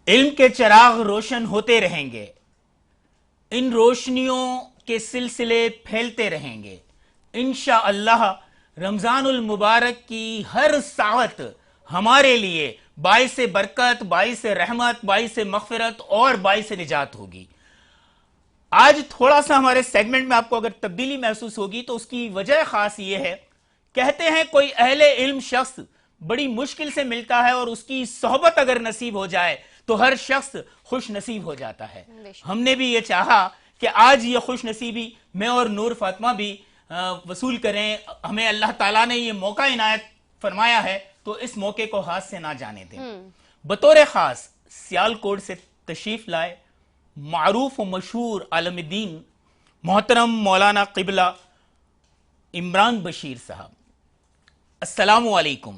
علم کے چراغ روشن ہوتے رہیں گے، ان روشنیوں کے سلسلے پھیلتے رہیں گے انشاءاللہ۔ رمضان المبارک کی ہر ساعت ہمارے لیے باعث برکت، باعث رحمت، باعث مغفرت اور باعث نجات ہوگی۔ آج تھوڑا سا ہمارے سیگمنٹ میں آپ کو اگر تبدیلی محسوس ہوگی تو اس کی وجہ خاص یہ ہے، کہتے ہیں کوئی اہل علم شخص بڑی مشکل سے ملتا ہے اور اس کی صحبت اگر نصیب ہو جائے تو ہر شخص خوش نصیب ہو جاتا ہے۔ ہم نے بھی یہ چاہا کہ آج یہ خوش نصیبی میں اور نور فاطمہ بھی وصول کریں، ہمیں اللہ تعالیٰ نے یہ موقع عنایت فرمایا ہے تو اس موقع کو ہاتھ سے نہ جانے دیں۔ بطور خاص سیالکوٹ سے تشریف لائے معروف و مشہور عالم دین محترم مولانا قبلہ عمران بشیر صاحب، السلام علیکم۔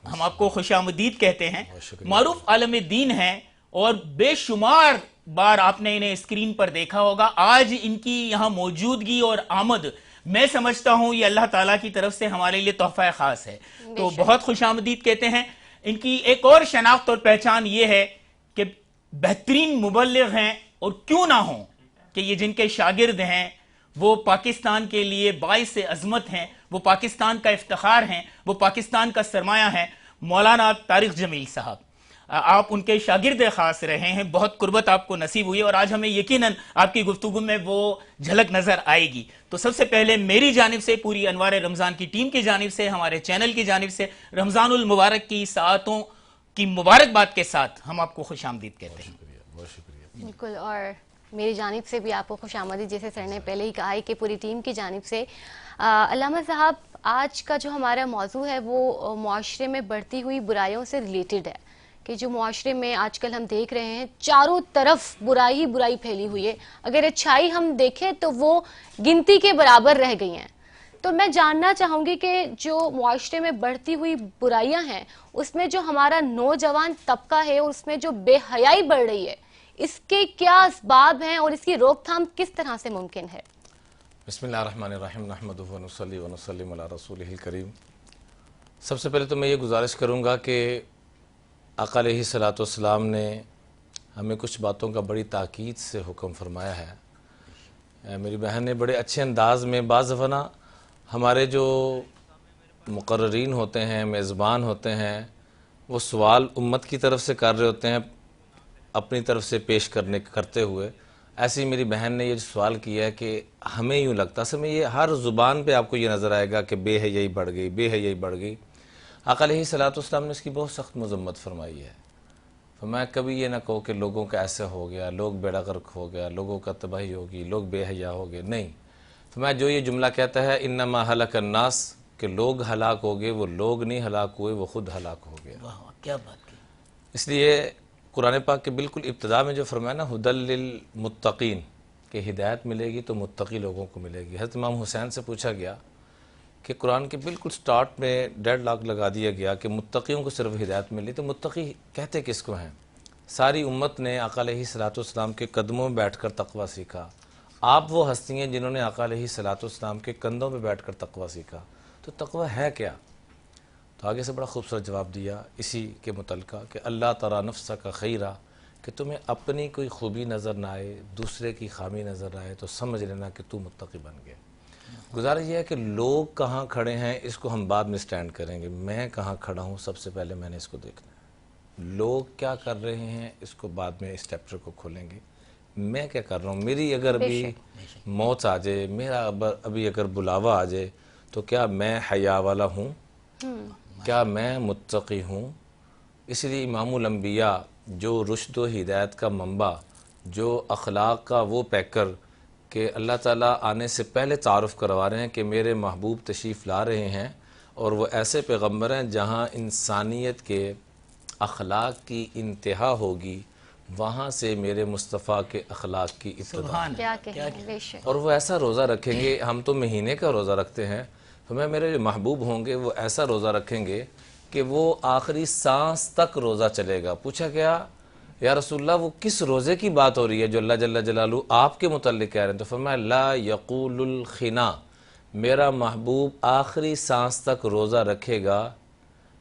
ہم آپ کو خوش آمدید کہتے ہیں۔ معروف عالم دین ہیں اور بے شمار بار آپ نے انہیں اسکرین پر دیکھا ہوگا۔ آج ان کی یہاں موجودگی اور آمد میں سمجھتا ہوں یہ اللہ تعالیٰ کی طرف سے ہمارے لیے تحفہ خاص ہے، تو بہت خوش آمدید کہتے ہیں۔ ان کی ایک اور شناخت اور پہچان یہ ہے کہ بہترین مبلغ ہیں، اور کیوں نہ ہوں کہ یہ جن کے شاگرد ہیں وہ پاکستان کے لیے باعث عظمت ہیں، وہ پاکستان کا افتخار ہیں، وہ پاکستان کا سرمایہ ہیں۔ مولانا طارق جمیل صاحب، آپ ان کے شاگرد خاص رہے ہیں، بہت قربت آپ کو نصیب ہوئی اور آج ہمیں یقیناً آپ کی گفتگو میں وہ جھلک نظر آئے گی۔ تو سب سے پہلے میری جانب سے، پوری انوار رمضان کی ٹیم کی جانب سے، ہمارے چینل کی جانب سے رمضان المبارک کی ساعتوں کی مبارکباد کے ساتھ ہم آپ کو خوش آمدید کہتے ہیں۔ بہت شکریہ۔ بالکل، اور میری جانب سے بھی آپ کو خوش آمدید، جیسے سر نے پہلے ہی کہا ہے کہ پوری ٹیم کی جانب سے۔ علامہ صاحب، آج کا جو ہمارا موضوع ہے وہ معاشرے میں بڑھتی ہوئی برائیوں سے ریلیٹڈ ہے، کہ جو معاشرے میں آج کل ہم دیکھ رہے ہیں چاروں طرف برائی ہی برائی پھیلی ہوئی ہے، اگر اچھائی ہم دیکھیں تو وہ گنتی کے برابر رہ گئی ہیں۔ تو میں جاننا چاہوں گی کہ جو معاشرے میں بڑھتی ہوئی برائیاں ہیں اس میں جو ہمارا نوجوان طبقہ ہے اور اس میں جو بے حیائی بڑھ رہی ہے، اس کے کیا اسباب ہیں اور اس کی روک تھام کس طرح سے ممکن ہے؟ بسم اللہ الرحمن الرحیم، نحمدہ ونصلی ونسلم علی رسولہ الکریم۔ سب سے پہلے تو میں یہ گزارش کروں گا کہ آقا علیہ الصلوۃ والسلام نے ہمیں کچھ باتوں کا بڑی تاکید سے حکم فرمایا ہے۔ میری بہن نے بڑے اچھے انداز میں، بعض دفعہ نا ہمارے جو مقررین ہوتے ہیں، میزبان ہوتے ہیں، وہ سوال امت کی طرف سے کر رہے ہوتے ہیں اپنی طرف سے پیش کرتے ہوئے، ایسی میری بہن نے یہ سوال کیا ہے کہ ہمیں یوں لگتا ہے، میں یہ ہر زبان پہ آپ کو یہ نظر آئے گا کہ بے حیائی بڑھ گئی، بے حیائی بڑھ گئی۔ آقا علیہ الصلوۃ والسلام نے اس کی بہت سخت مذمت فرمائی ہے۔ فرمایا کبھی یہ نہ کہو کہ لوگوں کا ایسے ہو گیا، لوگ بیڑا غرق ہو گیا، لوگوں کا تباہی ہوگی، لوگ بے حیا ہو گئے، نہیں۔ فرمایا جو یہ جملہ کہتا ہے انما ہلک الناس، کہ لوگ ہلاک ہو گئے، وہ لوگ نہیں ہلاک ہوئے، وہ خود ہلاک ہو گیا۔ کیا بات کی! اس لیے قرآن پاک کے بالکل ابتدا میں جو فرمایا نا ہدی للمتقین، کہ ہدایت ملے گی تو متقی لوگوں کو ملے گی۔ حضرت امام حسین سے پوچھا گیا کہ قرآن کے بالکل سٹارٹ میں ڈیڈ لاک لگا دیا گیا کہ متقیوں کو صرف ہدایت ملی، تو متقی کہتے کس کو ہیں؟ ساری امت نے آقا علیہ الصلوۃ والسلام کے قدموں میں بیٹھ کر تقویٰ سیکھا۔ آپ وہ ہستی ہیں جنہوں نے آقا علیہ الصلوۃ والسلام کے کندھوں میں بیٹھ کر تقویٰ سیکھا، تو تقویٰ ہے کیا؟ تو آگے سے بڑا خوبصورت جواب دیا اسی کے متعلقہ کہ اللہ ترى نفسک خیرا، کہ تمہیں اپنی کوئی خوبی نظر نہ آئے، دوسرے کی خامی نظر نہ آئے تو سمجھ لینا کہ تو متقی بن گیا۔ گزارش یہ ہے کہ لوگ کہاں کھڑے ہیں اس کو ہم بعد میں سٹینڈ کریں گے، میں کہاں کھڑا ہوں سب سے پہلے میں نے اس کو دیکھنا ہے۔ لوگ کیا کر رہے ہیں اس کو بعد میں اس چیپٹر کو کھولیں گے، میں کیا کر رہا ہوں۔ میری اگر ابھی موت آ جائے، میرا ابھی اگر بلاوا آ جائے، تو کیا میں حیا والا ہوں؟ کیا میں متقی ہوں؟ اس لیے امام الانبیاء جو رشد و ہدایت کا منبع، جو اخلاق کا وہ پیکر، کہ اللہ تعالیٰ آنے سے پہلے تعارف کروا رہے ہیں کہ میرے محبوب تشریف لا رہے ہیں، اور وہ ایسے پیغمبر ہیں جہاں انسانیت کے اخلاق کی انتہا ہوگی، وہاں سے میرے مصطفیٰ کے اخلاق کی ابتدا۔ کیا کہیں، بے شک۔ اور وہ ایسا روزہ رکھیں گے، ہم تو مہینے کا روزہ رکھتے ہیں، تو میرے جو محبوب ہوں گے وہ ایسا روزہ رکھیں گے کہ وہ آخری سانس تک روزہ چلے گا۔ پوچھا گیا یا رسول اللہ وہ کس روزے کی بات ہو رہی ہے جو اللہ جل جلالہ آپ کے متعلق کہہ رہے ہیں؟ تو فرمایا لا یقول الخنا، میرا محبوب آخری سانس تک روزہ رکھے گا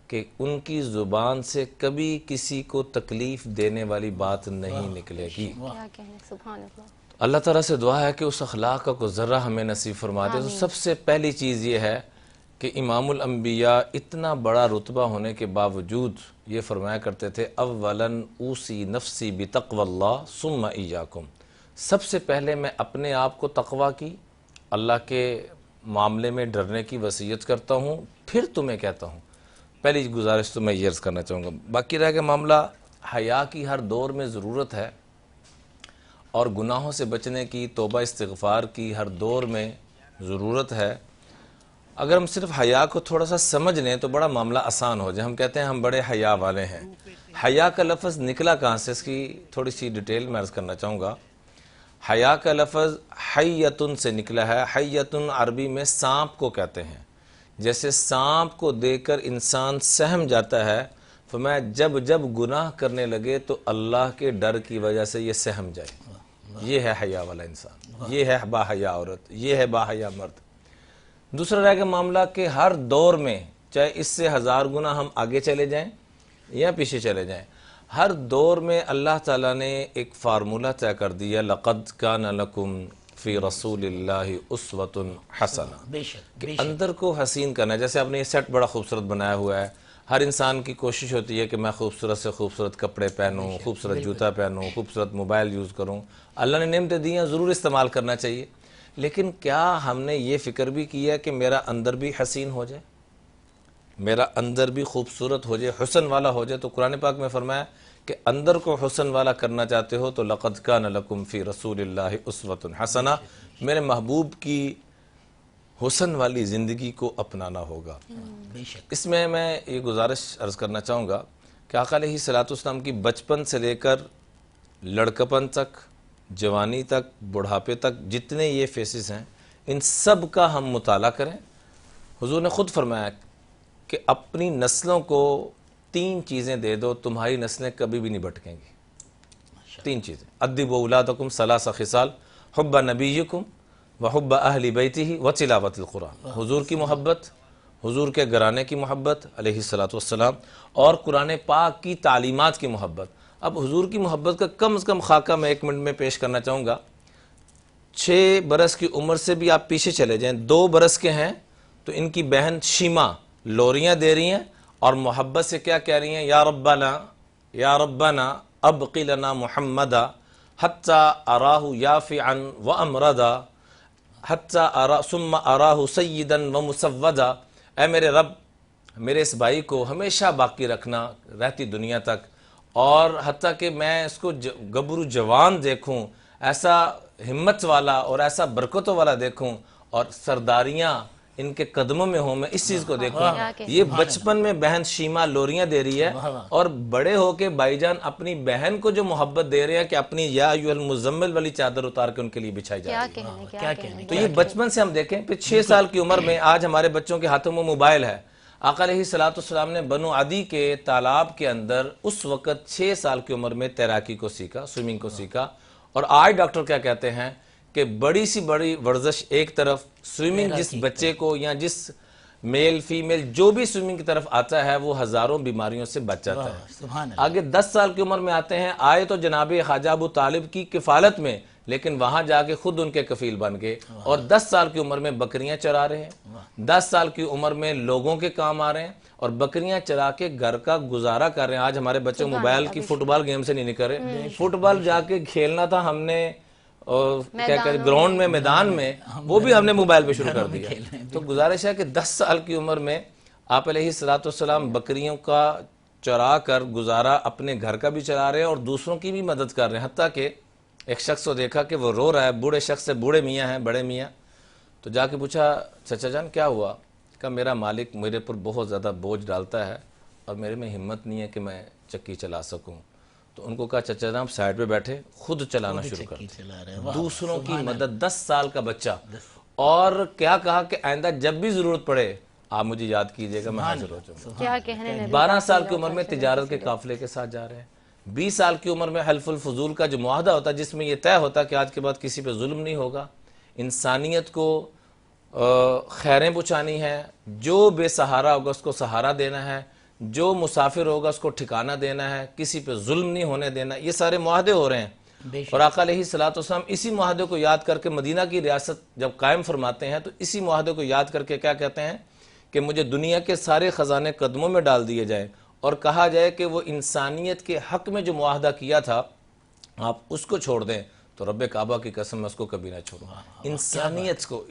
کہ ان کی زبان سے کبھی کسی کو تکلیف دینے والی بات نہیں نکلے گی. کیا کہنے، سبحان اللہ. اللہ تعالیٰ سے دعا ہے کہ اس اخلاق کا کوئی ذرہ ہمیں نصیب فرما دے. تو سب سے پہلی چیز یہ ہے کہ امام الانبیاء اتنا بڑا رتبہ ہونے کے باوجود یہ فرمایا کرتے تھے اولاً اوصی نفسی بتقوی اللہ ثم ایاکم. سب سے پہلے میں اپنے آپ کو تقوی کی، اللہ کے معاملے میں ڈرنے کی وصیت کرتا ہوں، پھر تمہیں کہتا ہوں. پہلی گزارش تو میں یہ عرض کرنا چاہوں گا. باقی رہ گیا معاملہ حیا کی ہر دور میں ضرورت ہے، اور گناہوں سے بچنے کی، توبہ استغفار کی ہر دور میں ضرورت ہے. اگر ہم صرف حیا کو تھوڑا سا سمجھ لیں تو بڑا معاملہ آسان ہو جائے. ہم کہتے ہیں ہم بڑے حیا والے ہیں. حیا کا لفظ نکلا کہاں سے، اس کی تھوڑی سی ڈیٹیل میں عرض کرنا چاہوں گا. حیا کا لفظ حیتن سے نکلا ہے. حیتن عربی میں سانپ کو کہتے ہیں. جیسے سانپ کو دیکھ کر انسان سہم جاتا ہے، فرمایا جب جب گناہ کرنے لگے تو اللہ کے ڈر کی وجہ سے یہ سہم جائے. یہ ہے حیا والا انسان، یہ ہے با حیا عورت، یہ ہے با حیا مرد. دوسرا رہ گیا معاملہ کہ ہر دور میں، چاہے اس سے 1000 گنا ہم آگے چلے جائیں یا پیچھے چلے جائیں، ہر دور میں اللہ تعالیٰ نے ایک فارمولہ طے کر دیا، لقد کان لکم فی رسول اللہ اسوۃ حسنہ، بے شک کہ اندر کو حسین کرنا ہے. جیسے آپ نے یہ سیٹ بڑا خوبصورت بنایا ہوا ہے. ہر انسان کی کوشش ہوتی ہے کہ میں خوبصورت سے خوبصورت کپڑے پہنوں، خوبصورت جوتا پہنوں، خوبصورت موبائل یوز کروں. اللہ نے نعمتیں دی ہیں، ضرور استعمال کرنا چاہیے، لیکن کیا ہم نے یہ فکر بھی کیا کہ میرا اندر بھی حسین ہو جائے، میرا اندر بھی خوبصورت ہو جائے، حسن والا ہو جائے؟ تو قرآن پاک میں فرمایا کہ اندر کو حسن والا کرنا چاہتے ہو تو لقد کان لکم فی رسول اللہ اسوۃ حسنہ، میرے محبوب کی حسن والی زندگی کو اپنانا ہوگا. بے شک. اس میں یہ گزارش عرض کرنا چاہوں گا کہ آقا علیہ الصلوۃ والسلام کی بچپن سے لے کر لڑکپن تک، جوانی تک، بڑھاپے تک جتنے یہ فیسز ہیں، ان سب کا ہم مطالعہ کریں. حضور نے خود فرمایا کہ اپنی نسلوں کو 3 چیزیں دے دو، تمہاری نسلیں کبھی بھی نہیں بھٹکیں گی. 3 چیزیں، ادبوا اولادکم 3 خصال، حب نبیکم وحب اہل بیتہ وتلاوت القرآن. حضور کی محبت، حضور کے گھرانے کی محبت علیہ الصلوۃ والسلام، اور قرآن پاک کی تعلیمات کی محبت. اب حضور کی محبت کا کم از کم خاکہ میں 1 منٹ میں پیش کرنا چاہوں گا. 6 برس کی عمر سے بھی آپ پیچھے چلے جائیں، 2 برس کے ہیں تو ان کی بہن شیما لوریاں دے رہی ہیں اور محبت سے کیا کہہ رہی ہیں، یا ربنا ابقی لنا محمدا حتی اراہ یافعا وامردا حتی ثم اراہ سیدا ومسودا. اے میرے رب، میرے اس بھائی کو ہمیشہ باقی رکھنا رہتی دنیا تک، اور حتیٰ کہ میں اس کو گبرو جوان دیکھوں، ایسا ہمت والا اور ایسا برکتوں والا دیکھوں، اور سرداریاں ان کے قدموں میں ہوں، میں اس چیز کو دیکھوں. یہ بچپن میں بہن شیما لوریاں دے رہی ہے، اور بڑے ہو کے بھائی جان اپنی بہن کو جو محبت دے رہے ہیں کہ اپنی یا ایھا المزمل والی چادر اتار کے ان کے لیے بچھائی جا رہی ہے. کیا کہنے. تو یہ بچپن سے ہم دیکھیں. پھر 6 سال کی عمر میں آج ہمارے بچوں کے ہاتھوں میں موبائل ہے. آقا علیہ الصلوۃ والسلام نے بنو عدی کے تالاب کے اندر اس وقت 6 سال کی عمر میں تیراکی کو سیکھا، سوئمنگ کو سیکھا. اور آج ڈاکٹر کیا کہتے ہیں کہ بڑی سی بڑی ورزش ایک طرف، سوئمنگ جس بچے کو یا جس میل فیمیل جو بھی سوئمنگ کی طرف آتا ہے وہ ہزاروں بیماریوں سے بچ جاتا ہے. سبحان اللہ. آگے 10 سال کی عمر میں آتے ہیں، آئے تو جناب خواجہ ابو طالب کی کفالت میں، لیکن وہاں جا کے خود ان کے کفیل بن گئے، اور 10 سال کی عمر میں بکریاں چرا رہے ہیں، 10 سال کی عمر میں لوگوں کے کام آ رہے ہیں، اور بکریاں چرا کے گھر کا گزارا کر رہے ہیں. آج ہمارے بچے موبائل کی فٹ بال گیم سے نہیں نکل رہے. فٹ بال جا کے کھیلنا تھا ہم نے کیا کہتے گراؤنڈ میں، میدان میں، وہ بھی ہم نے موبائل پہ شروع کر دیا. تو گزارش ہے کہ 10 سال کی عمر میں آپ علیہ الصلوۃ والسلام بکریوں کا چرا کر گزارا اپنے گھر کا بھی چلا رہے ہیں اور دوسروں کی بھی مدد کر رہے ہیں. حتیٰ کہ ایک شخص کو دیکھا کہ وہ رو رہا ہے، بوڑھے شخص سے، بوڑھے میاں ہیں، بڑے میاں. تو جا کے پوچھا چچا جان کیا ہوا؟ کہ میرا مالک میرے پر بہت زیادہ بوجھ ڈالتا ہے اور میرے میں ہمت نہیں ہے کہ میں چکی چلا سکوں. تو ان کو کہا چچا جان آپ سائڈ پہ بیٹھے، خود چلانا شروع کر دیں. دوسروں کی مدد. 10 سال کا بچہ. اور کیا کہا کہ آئندہ جب بھی ضرورت پڑے آپ مجھے یاد کیجئے گا، میں حاضر ہو جاؤں گا. کیا کہنے. 12 سال کی عمر میں تجارت کے قافلے کے ساتھ جا رہے ہیں. 20 سال کی عمر میں حلف الفضول کا جو معاہدہ ہوتا ہے جس میں یہ طے ہوتا ہے کہ آج کے بعد کسی پہ ظلم نہیں ہوگا، انسانیت کو خیریں پہنچانی ہے، جو بے سہارا ہوگا اس کو سہارا دینا ہے، جو مسافر ہوگا اس کو ٹھکانہ دینا ہے، کسی پہ ظلم نہیں ہونے دینا، یہ سارے معاہدے ہو رہے ہیں۔ اور آقا علیہ السلام اسی معاہدے کو یاد کر کے مدینہ کی ریاست جب قائم فرماتے ہیں تو اسی معاہدے کو یاد کر کے کیا کہتے ہیں کہ مجھے دنیا کے سارے خزانے قدموں میں ڈال دیے جائیں، اور کہا جائے کہ وہ انسانیت کے حق میں جو معاہدہ کیا تھا آپ اس کو چھوڑ دیں تو رب کعبہ کی قسم میں اس کو کبھی نہ چھوڑوں۔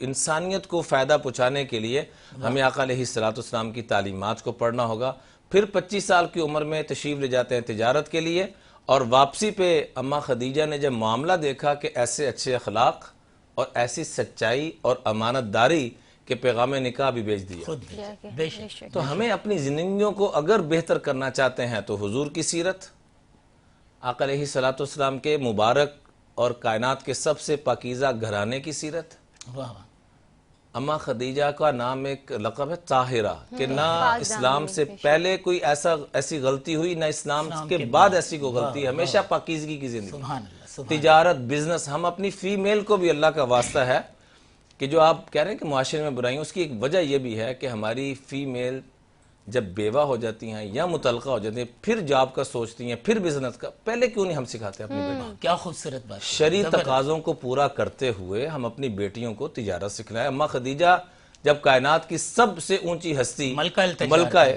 انسانیت کو فائدہ پہنچانے کے لیے ہمیں آقا علیہ السلام کی تعلیمات کو پڑھنا ہوگا۔ پھر 25 سال کی عمر میں تشریف لے جاتے ہیں تجارت کے لیے، اور واپسی پہ اماں خدیجہ نے جب معاملہ دیکھا کہ ایسے اچھے اخلاق اور ایسی سچائی اور امانت داری کے پیغام نکاح بھی بھیج دیا۔ بے شک تو ہمیں اپنی زندگیوں کو اگر بہتر کرنا چاہتے ہیں تو حضور کی سیرت، آقا علیہ السلام کے مبارک اور کائنات کے سب سے پاکیزہ گھرانے کی سیرت۔ واہ اماں خدیجہ کا نام ایک لقب ہے طاہرہ، کہ نہ اسلام سے پہلے کوئی ایسی غلطی ہوئی، نہ اسلام کے بعد ایسی کوئی غلطی، ہمیشہ پاکیزگی کی زندگی۔ سبحان اللہ تجارت، بزنس، ہم اپنی فیمیل کو بھی اللہ کا واسطہ ہے کہ جو آپ کہہ رہے ہیں کہ معاشرے میں برائیوں، اس کی ایک وجہ یہ بھی ہے کہ ہماری فیمیل جب بیوہ ہو جاتی ہیں یا مطلقہ ہو جاتی ہیں پھر جاب کا سوچتی ہیں، پھر بزنس کا، پہلے کیوں نہیں ہم سکھاتے اپنی بیٹیوں؟ کیا خوبصورت بات ہے۔ شرعی تقاضوں کو پورا کرتے ہوئے ہم اپنی بیٹیوں کو تجارت سکھلائیں۔ اماں خدیجہ جب کائنات کی سب سے اونچی ہستی ملکہ ہے،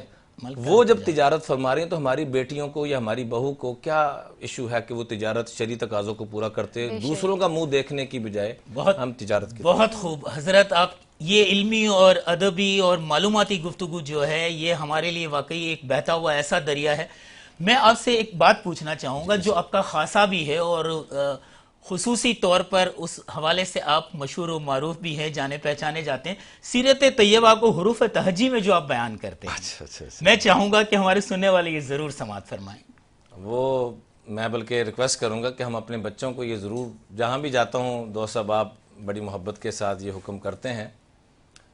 وہ جب تجارت فرما رہی ہیں تو ہماری بیٹیوں کو یا ہماری بہو کو کیا ایشو ہے کہ وہ تجارت شرعی تقاضوں کو پورا کرتے، دوسروں کا منہ دیکھنے کی بجائے ہم تجارت کی۔ بہت خوب حضرت، آپ یہ علمی اور ادبی اور معلوماتی گفتگو جو ہے یہ ہمارے لیے واقعی ایک بہتا ہوا ایسا دریا ہے۔ میں آپ سے ایک بات پوچھنا چاہوں گا جو آپ کا خاصہ بھی ہے اور خصوصی طور پر اس حوالے سے آپ مشہور و معروف بھی ہیں، جانے پہچانے جاتے ہیں، سیرت طیبہ کو حروف تہجی میں جو آپ بیان کرتے ہیں، میں چاہوں گا کہ ہمارے سننے والے یہ ضرور سماعت فرمائیں۔ وہ میں بلکہ ریکویسٹ کروں گا کہ ہم اپنے بچوں کو یہ ضرور، جہاں بھی جاتا ہوں دوست احباب بڑی محبت کے ساتھ یہ حکم کرتے ہیں،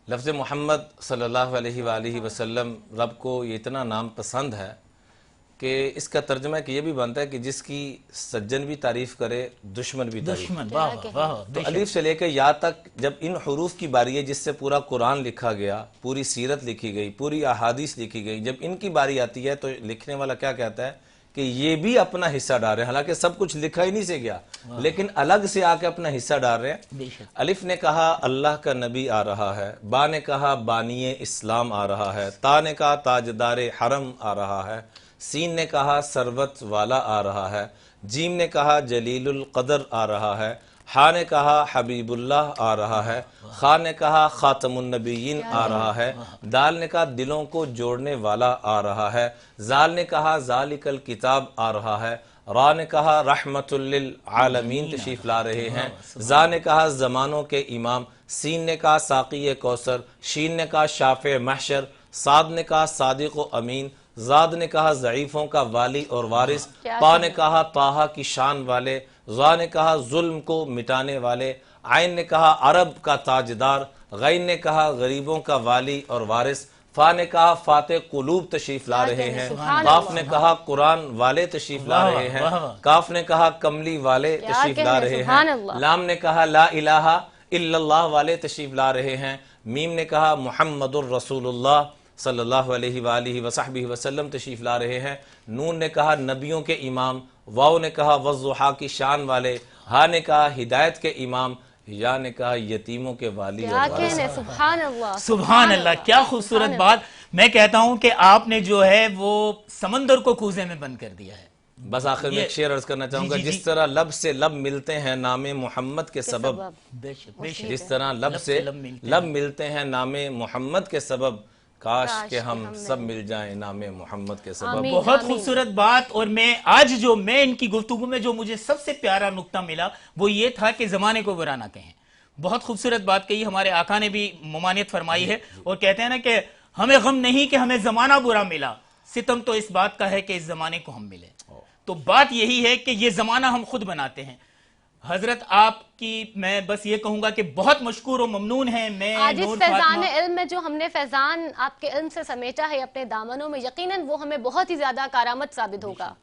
لفظ محمد صلی اللہ علیہ وآلہ وسلم رب کو یہ اتنا نام پسند ہے کہ اس کا ترجمہ کہ یہ بھی بنتا ہے کہ جس کی سجن بھی تعریف کرے دشمن بھی تعریف کرے۔ واہ واہ، تو الف سے لے کے یا تک جب ان حروف کی باری ہے جس سے پورا قرآن لکھا گیا، پوری سیرت لکھی گئی، پوری احادیث لکھی گئی، جب ان کی باری آتی ہے تو لکھنے والا کیا کہتا ہے کہ یہ بھی اپنا حصہ ڈال رہے ہیں، حالانکہ سب کچھ لکھا ہی نہیں سے گیا لیکن الگ سے آ کے اپنا حصہ ڈال رہے ہیں۔ الف نے کہا اللہ کا نبی آ رہا ہے، با نے کہا بانی اسلام آ رہا ہے، تا نے کہا تاجدار حرم آ رہا ہے، سین نے کہا سروت والا آ رہا ہے، جیم نے کہا جلیل القدر آ رہا ہے، ہا نے کہا حبیب اللہ آ رہا ہے، خا نے کہا خاتم النبیین آ رہا ہے، دال نے کہا دلوں کو جوڑنے والا آ رہا ہے، زال نے کہا ذالک الکتاب آ رہا ہے، را نے کہا رحمت للعالمین تشریف لا رہے ہیں، زا نے کہا زمانوں کے امام، سین نے کہا ساقی کوثر، شین نے کہا شافع محشر، صاد نے کہا صادق و امین، زاد نے کہا ضعیفوں کا والی اور وارث، پا نے کہا طٰہٰ کی شان والے، ظا نے کہا ظلم کو مٹانے والے، عین نے کہا عرب کا تاجدار، غین نے کہا غریبوں کا والی اور وارث، فا نے کہا فاتح قلوب تشریف لا رہے ہیں، قاف نے کہا قرآن والے تشریف لا رہے ہیں، کاف نے کہا کملی والے تشریف لا رہے ہیں، لام نے کہا لا الہ الا اللہ والے تشریف لا رہے ہیں، میم نے کہا محمد الرسول اللہ صلی اللہ علیہ وآلہ وصحبہ وسلم تشریف لا رہے ہیں، نون نے کہا نبیوں کے امام، واو نے کہا والضحیٰ کی شان والے، ہا نے کہا ہدایت کے امام، یا نے کہا یتیموں کے والی اور وارث۔ سبحان اللہ، سبحان اللہ، کیا خوبصورت بات۔ میں کہتا ہوں کہ آپ نے جو ہے وہ سمندر کو کوزے میں بند کر دیا ہے۔ بس آخر میں ایک شعر عرض کرنا چاہوں گا، جس طرح لب سے لب ملتے ہیں نام محمد کے سبب، جس طرح لب سے لب ملتے ہیں نام محمد کے سبب، کاش کہ ہم سب مل جائیں نام محمد کے سبب۔ بہت خوبصورت بات۔ اور میں آج جو میں ان کی گفتگو میں جو مجھے سب سے پیارا نقطہ ملا وہ یہ تھا کہ زمانے کو برا نہ کہیں۔ بہت خوبصورت بات کہی، ہمارے آقا نے بھی ممانعت فرمائی ہے اور کہتے ہیں نا کہ ہمیں غم نہیں کہ ہمیں زمانہ برا ملا، ستم تو اس بات کا ہے کہ اس زمانے کو ہم ملے۔ تو بات یہی ہے کہ یہ زمانہ ہم خود بناتے ہیں۔ حضرت آپ کی میں بس یہ کہوں گا کہ بہت مشکور و ممنون ہیں۔ میں آج اس فیضان علم میں جو ہم نے فیضان آپ کے علم سے سمیٹا ہے اپنے دامنوں میں، یقیناً وہ ہمیں بہت ہی زیادہ کارآمد ثابت ہوگا۔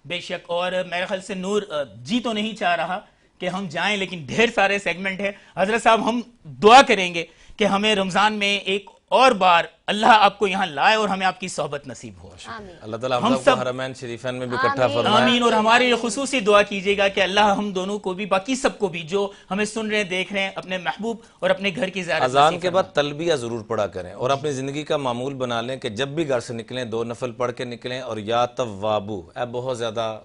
بے شک، اور میرے خیال سے نور جی تو نہیں چاہ رہا کہ ہم جائیں، لیکن ڈھیر سارے سیگمنٹ ہیں۔ حضرت صاحب ہم دعا کریں گے کہ ہمیں رمضان میں ایک اور بار اللہ آپ کو یہاں لائے اور ہمیں آپ کی صحبت نصیب ہو. آمین. اللہ تعالیٰ ہم ہم سب سب کو حرمین شریفین میں بھی اکٹھا فرمائے. آمین. اور ہمارے لیے خصوصی دعا کیجیے گا کہ اللہ ہم دونوں کو بھی باقی سب کو بھی جو ہمیں سن رہے ہیں دیکھ رہے ہیں اپنے محبوب اور اپنے گھر کی زیارت اذان کے بعد تلبیہ ضرور پڑھا کریں اور اپنی زندگی کا معمول بنا لیں کہ جب بھی گھر سے نکلیں 2 نفل پڑھ کے نکلیں اور یا توابو، اے بہت زیادہ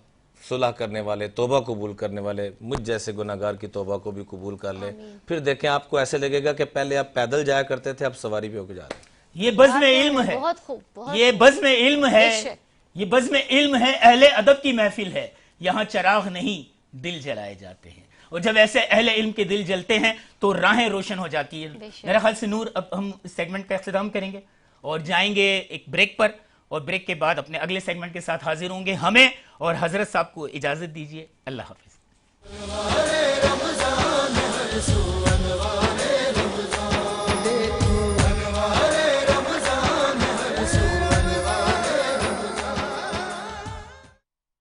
صلح کرنے والے، توبہ قبول کرنے والے، مجھ جیسے گناہگار کی توبہ کو بھی قبول کر لیں. پھر دیکھیں آپ کو ایسے لگے گا کہ پہلے آپ پیدل جایا کرتے تھے، اب سواری پہ ہو کے جا رہے ہیں. یہ بزم علم ہے. بہت خوب، بہت یہ بزم علم ہے. بے شک. یہ بزم علم ہے، اہل ادب کی محفل ہے. یہاں چراغ نہیں دل جلائے جاتے ہیں، اور جب ایسے اہل علم کے دل جلتے ہیں تو راہیں روشن ہو جاتی ہیں. میرا خیال سے نور اب ہم اس سیگمنٹ کا اختتام کریں گے اور جائیں گے ایک بریک پر، اور بریک کے بعد اپنے اگلے سیگمنٹ کے ساتھ حاضر ہوں گے. ہمیں اور حضرت صاحب کو اجازت دیجیے. اللہ حافظ.